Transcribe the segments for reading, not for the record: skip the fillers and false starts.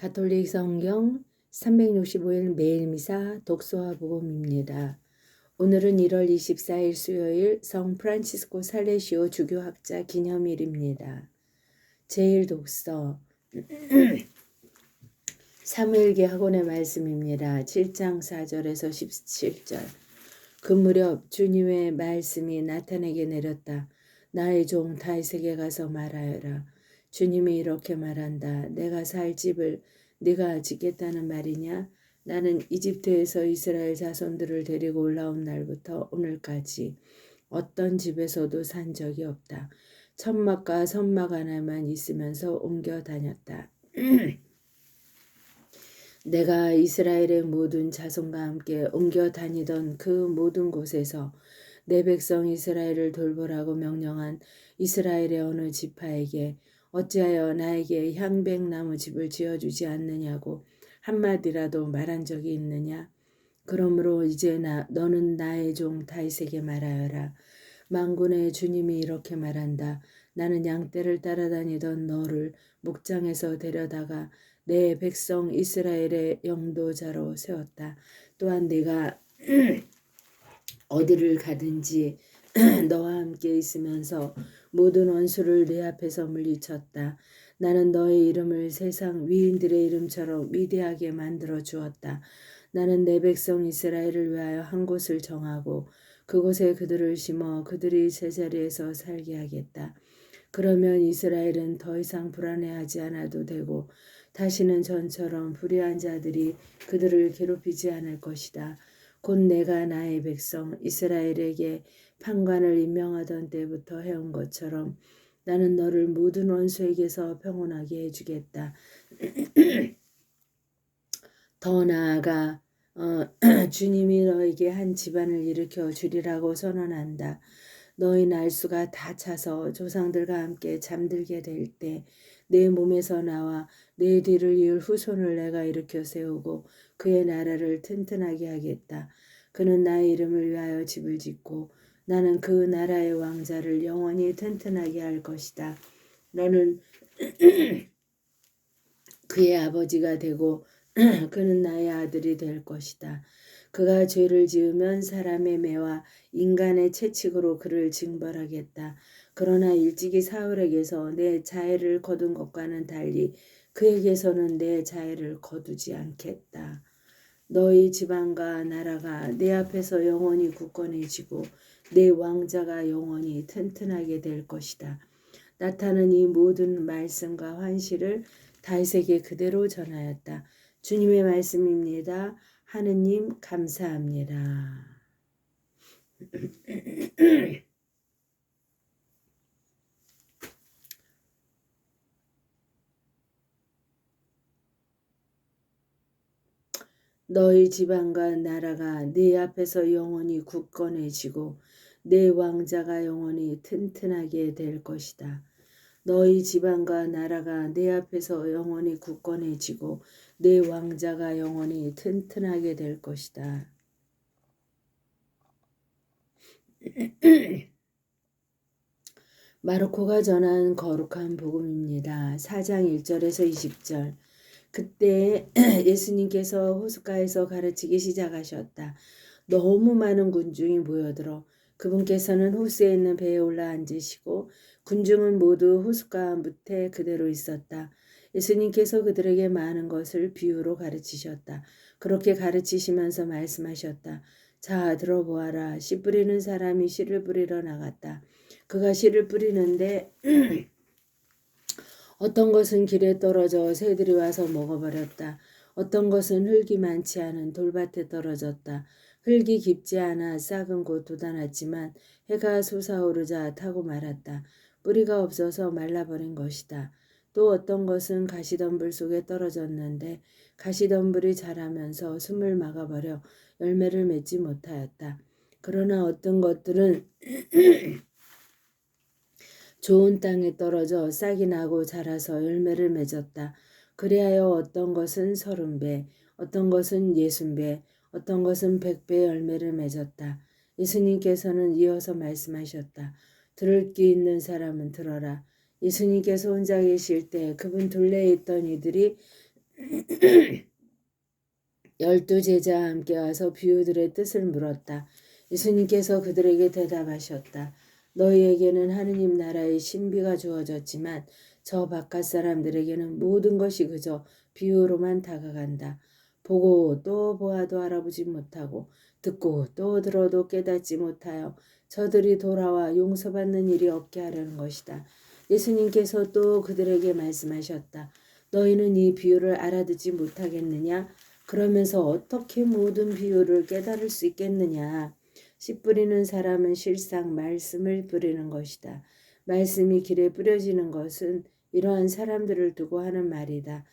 가톨릭 성경 365일 매일 미사 독서와 복음입니다. 오늘은 1월 24일 수요일 성 프란치스코 살레시오 주교학자 기념일입니다. 제1 독서 사무엘기 학원의 말씀입니다. 7장 4절에서 17절. 그 무렵 주님의 말씀이 나탄에게 내렸다. 나의 종 다윗에게 가서 말하여라. 주님이 이렇게 말한다. 내가 살 집을 네가 짓겠다는 말이냐? 나는 이집트에서 이스라엘 자손들을 데리고 올라온 날부터 오늘까지 어떤 집에서도 산 적이 없다. 천막과 선막 하나만 있으면서 옮겨 다녔다. 내가 이스라엘의 모든 자손과 함께 옮겨 다니던 그 모든 곳에서 내 백성 이스라엘을 돌보라고 명령한 이스라엘의 어느 지파에게 어찌하여 나에게 향백나무 집을 지어주지 않느냐고 한마디라도 말한 적이 있느냐? 그러므로 이제 너는 나의 종 다윗에게 말하여라. 만군의 주님이 이렇게 말한다. 나는 양떼를 따라다니던 너를 목장에서 데려다가 내 백성 이스라엘의 영도자로 세웠다. 또한 네가 어디를 가든지 너와 함께 있으면서 모든 원수를 내 앞에서 물리쳤다. 나는 너의 이름을 세상 위인들의 이름처럼 위대하게 만들어 주었다. 나는 내 백성 이스라엘을 위하여 한 곳을 정하고 그곳에 그들을 심어 그들이 제자리에서 살게 하겠다. 그러면 이스라엘은 더 이상 불안해하지 않아도 되고 다시는 전처럼 불의한 자들이 그들을 괴롭히지 않을 것이다. 곧 내가 나의 백성 이스라엘에게 판관을 임명하던 때부터 해온 것처럼 나는 너를 모든 원수에게서 평온하게 해주겠다. 더 나아가 주님이 너에게 한 집안을 일으켜 주리라고 선언한다. 너희 날수가 다 차서 조상들과 함께 잠들게 될 때 내 몸에서 나와 내 뒤를 이을 후손을 내가 일으켜 세우고 그의 나라를 튼튼하게 하겠다. 그는 나의 이름을 위하여 집을 짓고 나는 그 나라의 왕자를 영원히 튼튼하게 할 것이다. 너는 그의 아버지가 되고 그는 나의 아들이 될 것이다. 그가 죄를 지으면 사람의 매와 인간의 채찍으로 그를 징벌하겠다. 그러나 일찍이 사울에게서 내 자애를 거둔 것과는 달리 그에게서는 내 자애를 거두지 않겠다. 너희 지방과 나라가 내 앞에서 영원히 굳건해지고 내 왕자가 영원히 튼튼하게 될 것이다. 나탄은 이 모든 말씀과 환시를 다윗에게 그대로 전하였다. 주님의 말씀입니다. 하느님 감사합니다. 너희 지방과 나라가 네 앞에서 영원히 굳건해지고 내 왕자가 영원히 튼튼하게 될 것이다. 너희 지방과 나라가 내 앞에서 영원히 굳건해지고 내 왕자가 영원히 튼튼하게 될 것이다. 마르코가 전한 거룩한 복음입니다. 4장 1절에서 20절. 그때 예수님께서 호숫가에서 가르치기 시작하셨다. 너무 많은 군중이 모여들어 그분께서는 호수에 있는 배에 올라 앉으시고 군중은 모두 호숫가 밑에 그대로 있었다. 예수님께서 그들에게 많은 것을 비유로 가르치셨다. 그렇게 가르치시면서 말씀하셨다. 자, 들어보아라. 씨 뿌리는 사람이 씨를 뿌리러 나갔다. 그가 씨를 뿌리는데 어떤 것은 길에 떨어져 새들이 와서 먹어버렸다. 어떤 것은 흙이 많지 않은 돌밭에 떨어졌다. 흙이 깊지 않아 싹은 곧 돋아났지만 해가 솟아오르자 타고 말았다. 뿌리가 없어서 말라버린 것이다. 또 어떤 것은 가시덤불 속에 떨어졌는데 가시덤불이 자라면서 숨을 막아버려 열매를 맺지 못하였다. 그러나 어떤 것들은 좋은 땅에 떨어져 싹이 나고 자라서 열매를 맺었다. 그리하여 어떤 것은 30배, 어떤 것은 60배, 어떤 것은 100배 열매를 맺었다. 예수님께서는 이어서 말씀하셨다. 들을 귀 있는 사람은 들어라. 예수님께서 혼자 계실 때 그분 둘레에 있던 이들이 열두 제자와 함께 와서 비유들의 뜻을 물었다. 예수님께서 그들에게 대답하셨다. 너희에게는 하느님 나라의 신비가 주어졌지만 저 바깥 사람들에게는 모든 것이 그저 비유로만 다가간다. 보고 또 보아도 알아보지 못하고 듣고 또 들어도 깨닫지 못하여 저들이 돌아와 용서받는 일이 없게 하려는 것이다. 예수님께서 또 그들에게 말씀하셨다. 너희는 이 비유를 알아듣지 못하겠느냐? 그러면서 어떻게 모든 비유를 깨달을 수 있겠느냐? 씨 뿌리는 사람은 실상 말씀을 뿌리는 것이다. 말씀이 길에 뿌려지는 것은 이러한 사람들을 두고 하는 말이다.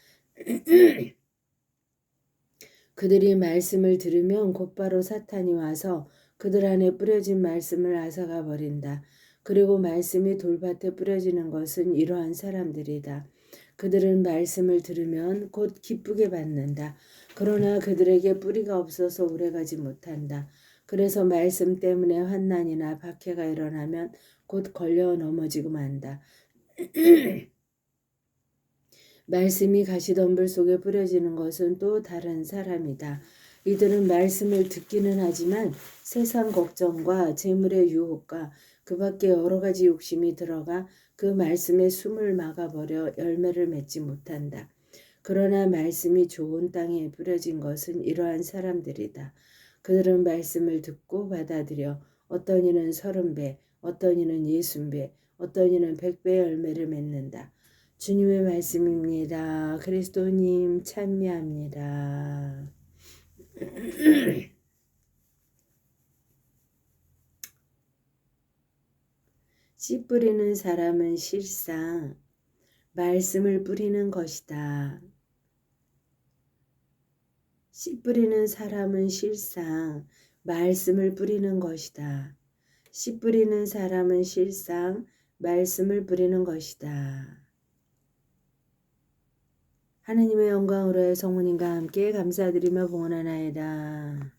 그들이 말씀을 들으면 곧바로 사탄이 와서 그들 안에 뿌려진 말씀을 앗아가 버린다. 그리고 말씀이 돌밭에 뿌려지는 것은 이러한 사람들이다. 그들은 말씀을 들으면 곧 기쁘게 받는다. 그러나 그들에게 뿌리가 없어서 오래가지 못한다. 그래서 말씀 때문에 환난이나 박해가 일어나면 곧 걸려 넘어지고 만다. 말씀이 가시덤불 속에 뿌려지는 것은 또 다른 사람이다. 이들은 말씀을 듣기는 하지만 세상 걱정과 재물의 유혹과 그 밖에 여러 가지 욕심이 들어가 그 말씀에 숨을 막아버려 열매를 맺지 못한다. 그러나 말씀이 좋은 땅에 뿌려진 것은 이러한 사람들이다. 그들은 말씀을 듣고 받아들여 어떤 이는 30배, 어떤 이는 60배, 어떤 이는 100배의 열매를 맺는다. 주님의 말씀입니다. 그리스도님 찬미합니다. 씨 뿌리는 사람은 실상 말씀을 뿌리는 것이다. 씨 뿌리는 사람은 실상 말씀을 뿌리는 것이다. 씨 뿌리는 사람은 실상 말씀을 뿌리는 것이다. 하느님의 영광으로 성모님과 함께 감사드리며 봉헌하나이다.